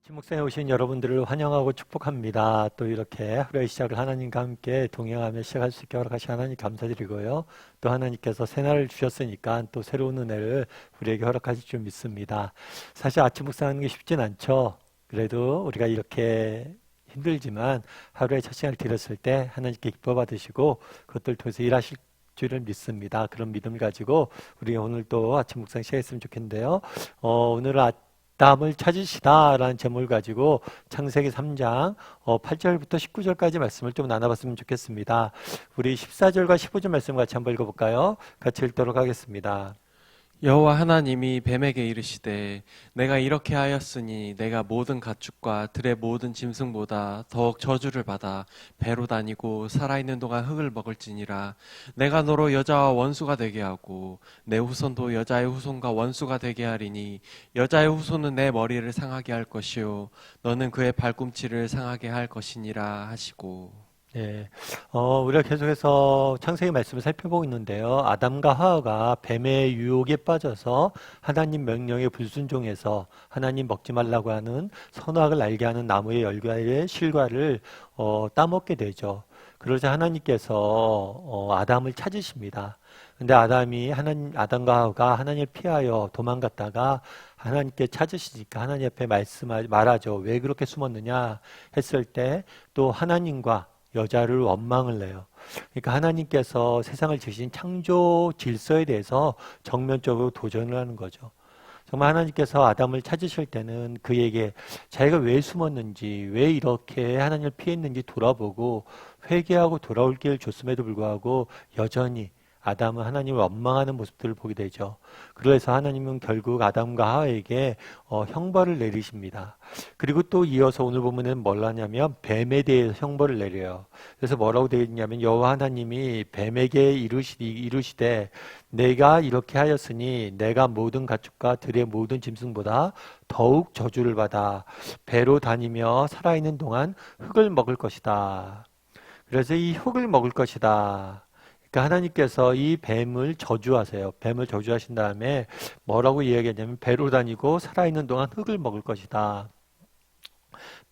침묵상에 오신 여러분들을 환영하고 축복합니다. 또 이렇게 하루의 시작을 하나님과 함께 동행하며 시작할 수 있게 허락하신 하나님 감사드리고요. 또 하나님께서 새날을 주셨으니까 또 새로운 은혜를 우리에게 허락하실 줄 믿습니다. 사실 아침 묵상하는 게 쉽진 않죠. 그래도 우리가 이렇게 힘들지만 하루의 첫 시간을 드렸을 때 하나님께 기뻐 받으시고 그것들 통해서 일하실 줄을 믿습니다. 그런 믿음을 가지고 우리 오늘 또 아침 묵상 시작했으면 좋겠는데요. 오늘 아담을 찾으시다라는 제목을 가지고 창세기 3장 8절부터 19절까지 말씀을 좀 나눠봤으면 좋겠습니다. 우리 14절과 15절 말씀 같이 한번 읽어볼까요? 같이 읽도록 하겠습니다. 여호와 하나님이 뱀에게 이르시되 내가 이렇게 하였으니 내가 모든 가축과 들의 모든 짐승보다 더욱 저주를 받아 배로 다니고 살아있는 동안 흙을 먹을지니라. 내가 너로 여자와 원수가 되게 하고 내 후손도 여자의 후손과 원수가 되게 하리니 여자의 후손은 내 머리를 상하게 할 것이요 너는 그의 발꿈치를 상하게 할 것이니라 하시고. 네, 우리가 계속해서 창세기 말씀을 살펴보고 있는데요. 아담과 하와가 뱀의 유혹에 빠져서 하나님 명령에 불순종해서 하나님 먹지 말라고 하는 선악을 알게 하는 나무의 열과의 실과를 따먹게 되죠. 그러자 하나님께서 아담을 찾으십니다. 근데 아담과 하와가 하나님을 피하여 도망갔다가 하나님께 찾으시니까 하나님 앞에 말하죠. 왜 그렇게 숨었느냐 했을 때 또 하나님과 여자를 원망을 내요. 그러니까 하나님께서 세상을 지으신 창조 질서에 대해서 정면적으로 도전을 하는 거죠. 정말 하나님께서 아담을 찾으실 때는 그에게 자기가 왜 숨었는지, 왜 이렇게 하나님을 피했는지 돌아보고 회개하고 돌아올 길을 줬음에도 불구하고 여전히 아담은 하나님을 원망하는 모습들을 보게 되죠. 그래서 하나님은 결국 아담과 하와에게 형벌을 내리십니다. 그리고 또 이어서 오늘 보면은 뭘 하냐면 뱀에 대해서 형벌을 내려요. 그래서 뭐라고 되어 있냐면 여호와 하나님이 뱀에게 이르시되 내가 이렇게 하였으니 내가 모든 가축과 들의 모든 짐승보다 더욱 저주를 받아 배로 다니며 살아있는 동안 흙을 먹을 것이다. 그래서 이 흙을 먹을 것이다. 그러니까 하나님께서 이 뱀을 저주하세요. 뱀을 저주하신 다음에 뭐라고 이야기하냐면 배로 다니고 살아있는 동안 흙을 먹을 것이다.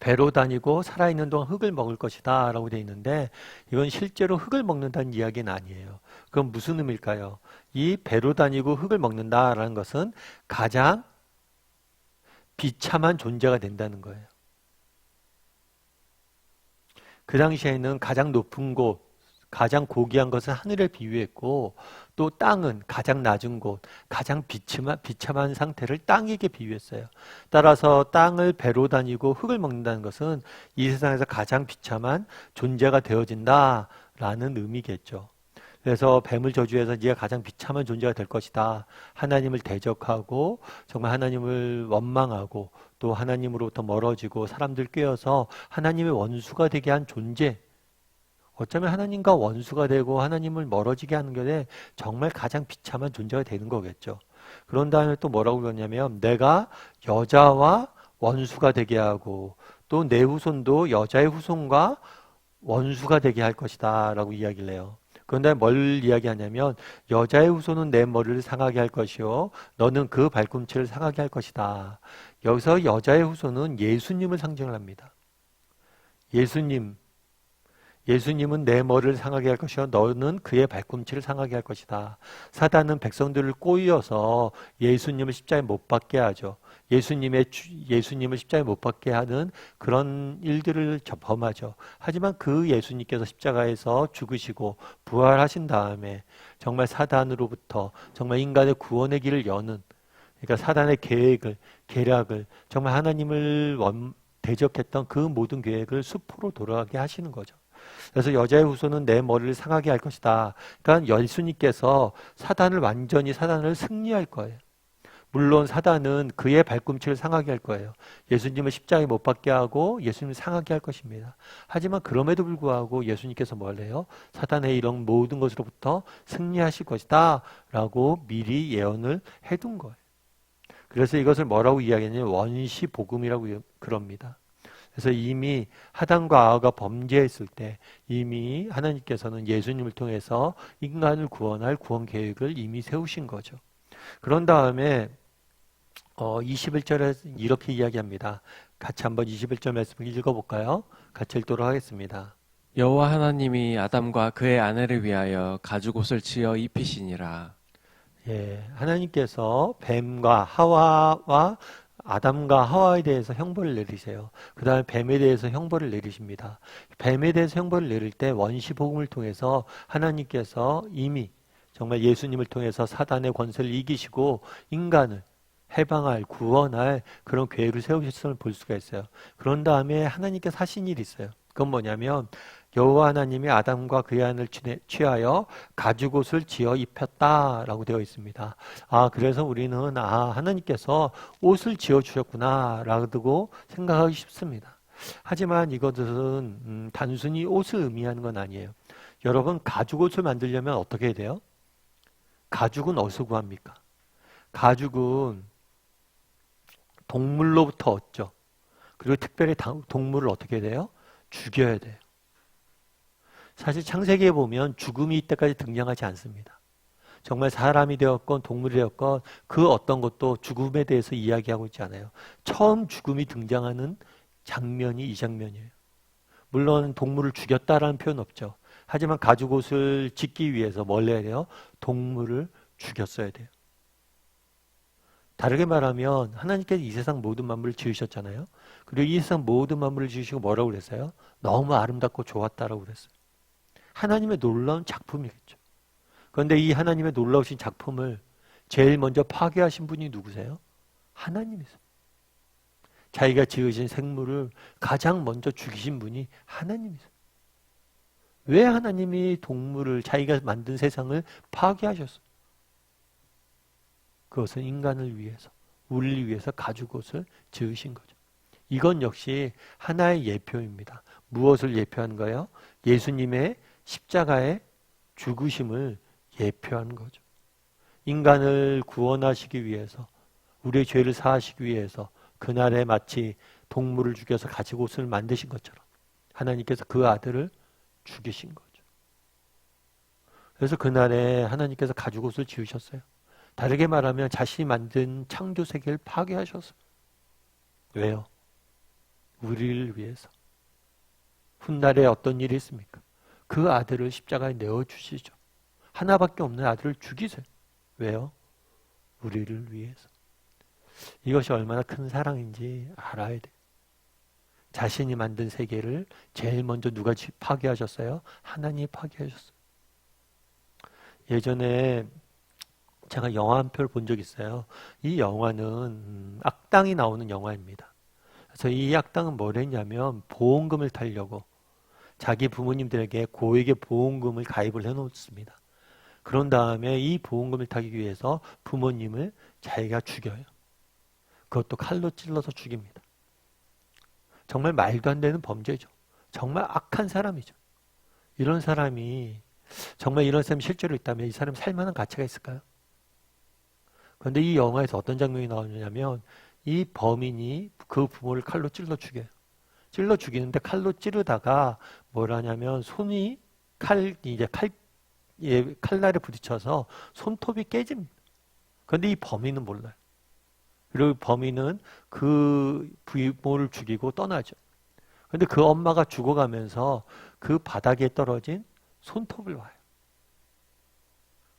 배로 다니고 살아있는 동안 흙을 먹을 것이다 라고 되어 있는데 이건 실제로 흙을 먹는다는 이야기는 아니에요. 그건 무슨 의미일까요? 이 배로 다니고 흙을 먹는다라는 것은 가장 비참한 존재가 된다는 거예요. 그 당시에는 가장 높은 곳, 가장 고귀한 것은 하늘에 비유했고 또 땅은 가장 낮은 곳, 가장 비참한 상태를 땅에게 비유했어요. 따라서 땅을 배로 다니고 흙을 먹는다는 것은 이 세상에서 가장 비참한 존재가 되어진다라는 의미겠죠. 그래서 뱀을 저주해서 네가 가장 비참한 존재가 될 것이다. 하나님을 대적하고 정말 하나님을 원망하고 또 하나님으로부터 멀어지고 사람들 꾀어서 하나님의 원수가 되게 한 존재, 어쩌면 하나님과 원수가 되고 하나님을 멀어지게 하는 게 정말 가장 비참한 존재가 되는 거겠죠. 그런 다음에 또 뭐라고 그러냐면 내가 여자와 원수가 되게 하고 또 내 후손도 여자의 후손과 원수가 되게 할 것이다 라고 이야기를 해요. 그런데 뭘 이야기하냐면 여자의 후손은 내 머리를 상하게 할 것이요 너는 그 발꿈치를 상하게 할 것이다. 여기서 여자의 후손은 예수님을 상징을 합니다. 예수님은 내 머리를 상하게 할 것이요 너는 그의 발꿈치를 상하게 할 것이다. 사단은 백성들을 꼬이어서 예수님을 십자가에 못 박게 하죠. 예수님을 십자가에 못 박게 하는 그런 일들을 범하죠. 하지만 그 예수님께서 십자가에서 죽으시고 부활하신 다음에 정말 사단으로부터 정말 인간의 구원의 길을 여는, 그러니까 사단의 계략을 정말 하나님을 대적했던 그 모든 계획을 수포로 돌아가게 하시는 거죠. 그래서 여자의 후손은 내 머리를 상하게 할 것이다. 그러니까 예수님께서 사단을 승리할 거예요. 물론 사단은 그의 발꿈치를 상하게 할 거예요. 예수님을 십자가에 못 박게 하고 예수님을 상하게 할 것입니다. 하지만 그럼에도 불구하고 예수님께서 뭘 해요? 사단의 이런 모든 것으로부터 승리하실 것이다 라고 미리 예언을 해둔 거예요. 그래서 이것을 뭐라고 이야기하냐면 원시 복음이라고 그럽니다. 그래서 이미 아담과 하와가 범죄했을 때 이미 하나님께서는 예수님을 통해서 인간을 구원할 구원 계획을 이미 세우신 거죠. 그런 다음에 21절에 이렇게 이야기합니다. 같이 한번 21절 말씀을 읽어볼까요? 같이 읽도록 하겠습니다. 여호와 하나님이 아담과 그의 아내를 위하여 가죽옷을 지어 입히시니라. 예, 하나님께서 뱀과 하와와 아담과 하와에 대해서 형벌을 내리세요. 그 다음에 뱀에 대해서 형벌을 내리십니다. 뱀에 대해서 형벌을 내릴 때 원시복음을 통해서 하나님께서 이미 정말 예수님을 통해서 사단의 권세를 이기시고 인간을 해방할, 구원할 그런 계획을 세우셨음을 볼 수가 있어요. 그런 다음에 하나님께서 하신 일이 있어요. 그건 뭐냐면 여호와 하나님이 아담과 그의 아내를 취하여 가죽옷을 지어 입혔다라고 되어 있습니다. 그래서 우리는 하나님께서 옷을 지어 주셨구나라고 생각하기 쉽습니다. 하지만 이것은 단순히 옷을 의미하는 건 아니에요. 여러분, 가죽옷을 만들려면 어떻게 해야 돼요? 가죽은 어디서 구합니까? 가죽은 동물로부터 얻죠. 그리고 특별히 동물을 어떻게 해야 돼요? 죽여야 돼요. 사실 창세기에 보면 죽음이 이때까지 등장하지 않습니다. 정말 사람이 되었건 동물이 되었건 그 어떤 것도 죽음에 대해서 이야기하고 있지 않아요. 처음 죽음이 등장하는 장면이 이 장면이에요. 물론 동물을 죽였다라는 표현 없죠. 하지만 가죽옷을 짓기 위해서 뭘 해야 돼요? 동물을 죽였어야 돼요. 다르게 말하면 하나님께서 이 세상 모든 만물을 지으셨잖아요. 그리고 이 세상 모든 만물을 지으시고 뭐라고 그랬어요? 너무 아름답고 좋았다라고 그랬어요. 하나님의 놀라운 작품이겠죠. 그런데 이 하나님의 놀라우신 작품을 제일 먼저 파괴하신 분이 누구세요? 하나님이세요. 자기가 지으신 생물을 가장 먼저 죽이신 분이 하나님이세요. 왜 하나님이 동물을 자기가 만든 세상을 파괴하셨어요? 그것은 인간을 위해서, 우리를 위해서 가죽옷을 지으신 거죠. 이건 역시 하나의 예표입니다. 무엇을 예표하는 거예요? 예수님의 십자가의 죽으심을 예표하는 거죠. 인간을 구원하시기 위해서, 우리의 죄를 사하시기 위해서 그날에 마치 동물을 죽여서 가죽옷을 만드신 것처럼 하나님께서 그 아들을 죽이신 거죠. 그래서 그날에 하나님께서 가죽옷을 지으셨어요. 다르게 말하면 자신이 만든 창조 세계를 파괴하셨어요. 왜요? 우리를 위해서. 훗날에 어떤 일이 있습니까? 그 아들을 십자가에 내어주시죠. 하나밖에 없는 아들을 죽이세요. 왜요? 우리를 위해서. 이것이 얼마나 큰 사랑인지 알아야 돼요. 자신이 만든 세계를 제일 먼저 누가 파괴하셨어요? 하나님이 파괴하셨어요. 예전에 제가 영화 한 편을 본 적이 있어요. 이 영화는 악당이 나오는 영화입니다. 그래서 이 악당은 뭘 했냐면 보험금을 타려고 자기 부모님들에게 고액의 보험금을 가입을 해놓습니다. 그런 다음에 이 보험금을 타기 위해서 부모님을 자기가 죽여요. 그것도 칼로 찔러서 죽입니다. 정말 말도 안 되는 범죄죠. 정말 악한 사람이죠. 이런 사람이 정말 이런 사람이 실제로 있다면 이 사람이 살만한 가치가 있을까요? 그런데 이 영화에서 어떤 장면이 나오냐면 이 범인이 그 부모를 칼로 찔러 죽여요. 찔러 죽이는데 칼로 찌르다가 뭘 하냐면 손이 칼날에 부딪혀서 손톱이 깨집니다. 그런데 이 범인은 몰라요. 그리고 범인은 그 부모를 죽이고 떠나죠. 그런데 그 엄마가 죽어가면서 그 바닥에 떨어진 손톱을 봐요.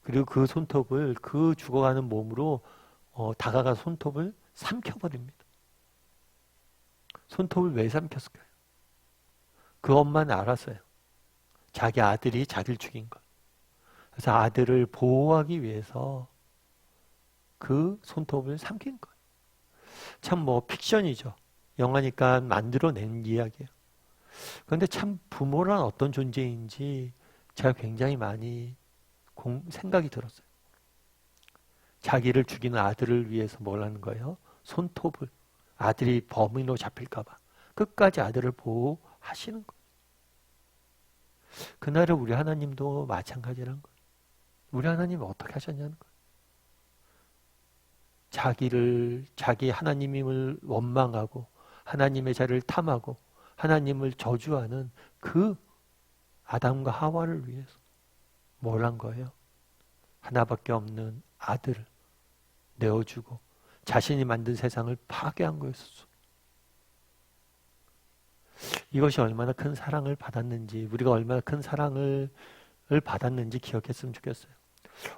그리고 그 손톱을 그 죽어가는 몸으로 다가가 손톱을 삼켜버립니다. 손톱을 왜 삼켰을까요? 그 엄마는 알았어요. 자기 아들이 자기를 죽인 것. 그래서 아들을 보호하기 위해서 그 손톱을 삼킨 거예요. 참 픽션이죠. 영화니까 만들어낸 이야기예요. 그런데 참 부모란 어떤 존재인지 제가 굉장히 많이 생각이 들었어요. 자기를 죽이는 아들을 위해서 뭘 하는 거예요? 손톱을. 아들이 범인으로 잡힐까 봐. 끝까지 아들을 보호하시는 거예요. 그날에 우리 하나님도 마찬가지라는 거예요. 우리 하나님은 어떻게 하셨냐는 거예요. 자기 하나님임을 원망하고 하나님의 자리를 탐하고 하나님을 저주하는 그 아담과 하와를 위해서 뭘 한 거예요? 하나밖에 없는 아들을 내어주고 자신이 만든 세상을 파괴한 거였어. 이것이 얼마나 큰 사랑을 받았는지, 우리가 얼마나 큰 사랑을 받았는지 기억했으면 좋겠어요.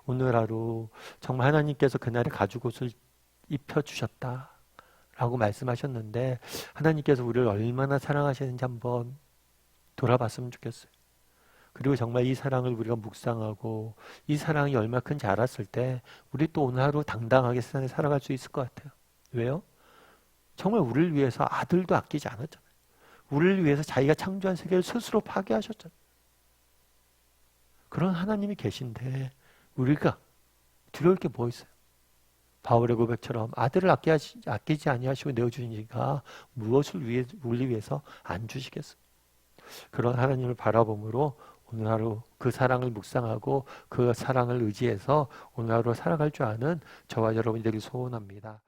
오늘 하루 정말 하나님께서 그날에 가죽옷을 입혀주셨다 라고 말씀하셨는데, 하나님께서 우리를 얼마나 사랑하시는지 한번 돌아봤으면 좋겠어요. 그리고 정말 이 사랑을 우리가 묵상하고 이 사랑이 얼마나 큰지 알았을 때 우리 또 오늘 하루 당당하게 세상에 살아갈 수 있을 것 같아요. 왜요? 정말 우리를 위해서 아들도 아끼지 않았잖아요. 우리를 위해서 자기가 창조한 세계를 스스로 파괴하셨잖아요. 그런 하나님이 계신데 우리가 두려울 게 뭐 있어요? 바울의 고백처럼 아들을 아끼지 아니하시고 내어주시니까 무엇을 우리 위해서 안 주시겠어요? 그런 하나님을 바라봄으로 오늘 하루 그 사랑을 묵상하고 그 사랑을 의지해서 오늘 하루 살아갈 줄 아는 저와 여러분이 되길 소원합니다.